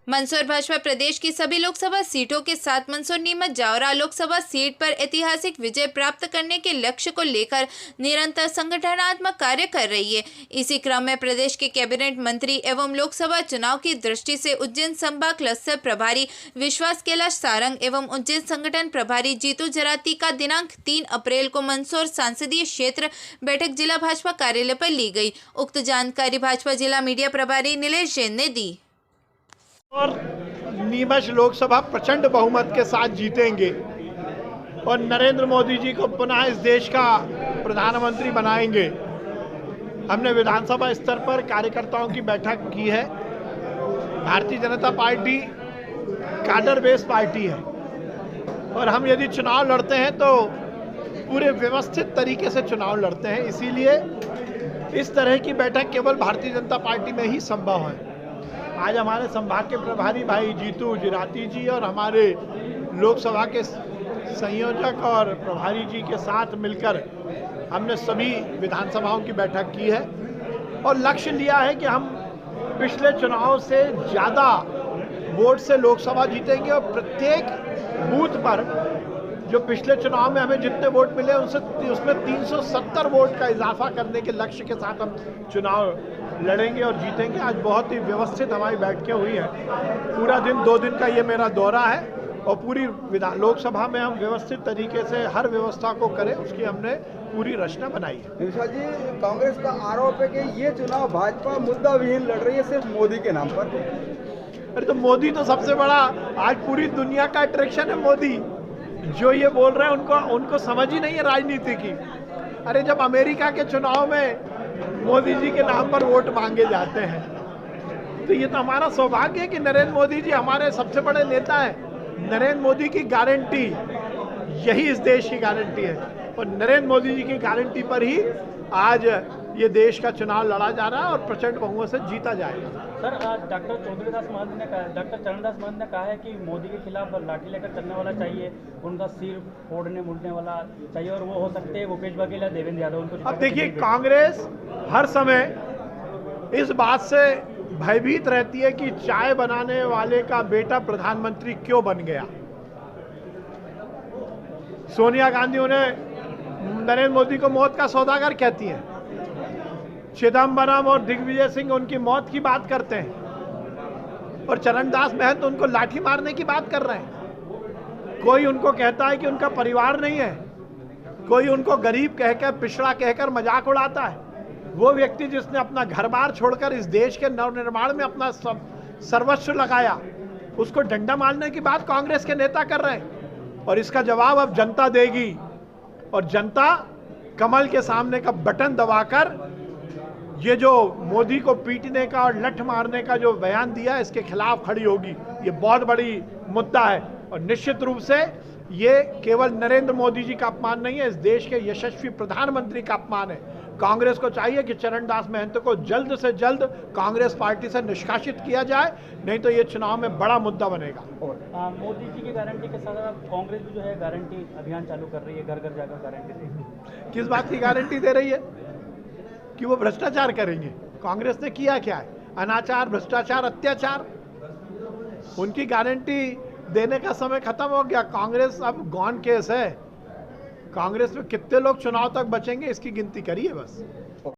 मंदसौर भाजपा प्रदेश की सभी लोकसभा सीटों के साथ मंदसौर नीमच जावरा लोकसभा सीट पर ऐतिहासिक विजय प्राप्त करने के लक्ष्य को लेकर निरंतर संगठनात्मक कार्य कर रही है। इसी क्रम में प्रदेश के कैबिनेट मंत्री एवं लोकसभा चुनाव की दृष्टि से उज्जैन संभाग क्लस्टर प्रभारी विश्वास कैलाश सारंग एवं उज्जैन संगठन प्रभारी जीतू जराती का दिनांक 3 अप्रैल को मंदसौर संसदीय क्षेत्र बैठक जिला भाजपा कार्यालय पर ली गई। उक्त जानकारी भाजपा जिला मीडिया प्रभारी नीलेश जैन ने दी। और नीमच लोकसभा प्रचंड बहुमत के साथ जीतेंगे और नरेंद्र मोदी जी को पुनः इस देश का प्रधानमंत्री बनाएंगे। हमने विधानसभा स्तर पर कार्यकर्ताओं की बैठक की है। Bharatiya Janata party cadre base party है और हम यदि चुनाव लड़ते हैं तो पूरे व्यवस्थित तरीके से चुनाव लड़ते हैं। इसीलिए इस तरह की बैठक केवल भारतीय जनता पार्टी में ही संभव है। आज हमारे संभाग के प्रभारी भाई जीतू जराती जी और हमारे लोकसभा के संयोजक और प्रभारी जी के साथ मिलकर हमने सभी विधानसभाओं की बैठक की है और लक्ष्य लिया है कि हम पिछले चुनाव से ज़्यादा वोट से लोकसभा जीतेंगे और प्रत्येक बूथ पर जो पिछले चुनाव में हमें जितने वोट मिले उसमें 370 वोट का इजाफा करने के लक्ष्य के साथ हम चुनाव लड़ेंगे और जीतेंगे। आज बहुत ही व्यवस्थित हमारी बैठकें हुई हैं। पूरा दिन 2 दिन का ये मेरा दौरा है और पूरी लोकसभा में हम व्यवस्थित तरीके से हर व्यवस्था को करें उसकी हमने पूरी रचना बनाई है। विश्वास जी, कांग्रेस का आरोप है कि ये चुनाव भाजपा मुद्दा विहीन लड़ रही है सिर्फ मोदी के नाम पर। अरे तो मोदी तो सबसे बड़ा आज पूरी दुनिया का अट्रैक्शन है। मोदी जो ये बोल रहे हैं उनको समझ ही नहीं है राजनीति की। अरे जब अमेरिका के चुनाव में मोदी जी के नाम पर वोट मांगे जाते हैं तो ये तो हमारा सौभाग्य है कि नरेंद्र मोदी जी हमारे सबसे बड़े नेता हैं। नरेंद्र मोदी की गारंटी यही इस देश की गारंटी है और नरेंद्र मोदी जी की गारंटी पर ही आज ये देश का चुनाव लड़ा जा रहा है और प्रचंड बहुमत से जीता जाएगा। सर, डॉक्टर चौधरीदास महंत ने कहा, डॉक्टर चरणदास महंत ने कहा है कि मोदी के खिलाफ लाठी लेकर चलने वाला चाहिए, उनका सिर फोड़ने मुड़ने वाला चाहिए और वो हो सकते हैं भूपेश बघेल या देवेंद्र यादव। उनको अब देखिए, कांग्रेस हर समय इस बात से भयभीत रहती है कि चाय बनाने वाले का बेटा प्रधानमंत्री क्यों बन गया। सोनिया गांधी उन्हें नरेंद्र मोदी को मौत का सौदागर कहती हैं। चिदम्बरम और दिग्विजय सिंह उनकी मौत की बात करते हैं और चरणदास महंत उनको लाठी मारने की बात कर रहे हैं। कोई उनको कहता है कि उनका परिवार नहीं है, कोई उनको गरीब कहकर पिछड़ा कहकर मजाक उड़ाता है। वो व्यक्ति जिसने अपना घर बार छोड़कर इस देश के नवनिर्माण में अपना सर्वस्व लगाया, उसको डंडा मारने की बात कांग्रेस के नेता कर रहे हैं और इसका जवाब अब जनता देगी और जनता कमल के सामने का बटन दबाकर ये जो मोदी को पीटने का और लठ मारने का जो बयान दिया इसके खिलाफ खड़ी होगी। ये बहुत बड़ी मुद्दा है और निश्चित रूप से ये केवल नरेंद्र मोदी जी का अपमान नहीं है, इस देश के यशस्वी प्रधानमंत्री का अपमान है। कांग्रेस को चाहिए कि चरणदास महंत को जल्द से जल्द कांग्रेस पार्टी से निष्कासित किया जाए, नहीं तो ये चुनाव में बड़ा मुद्दा बनेगा। मोदी जी की गारंटी के साथ कांग्रेस भी जो है गारंटी अभियान चालू कर रही है, घर घर जाकर गारंटी दे। किस बात की गारंटी दे रही है? कि वो भ्रष्टाचार करेंगे। कांग्रेस ने किया क्या है? अनाचार, भ्रष्टाचार, अत्याचार। उनकी गारंटी देने का समय खत्म हो गया। कांग्रेस अब गॉन केस है। कांग्रेस में कितने लोग चुनाव तक बचेंगे इसकी गिनती करिए बस।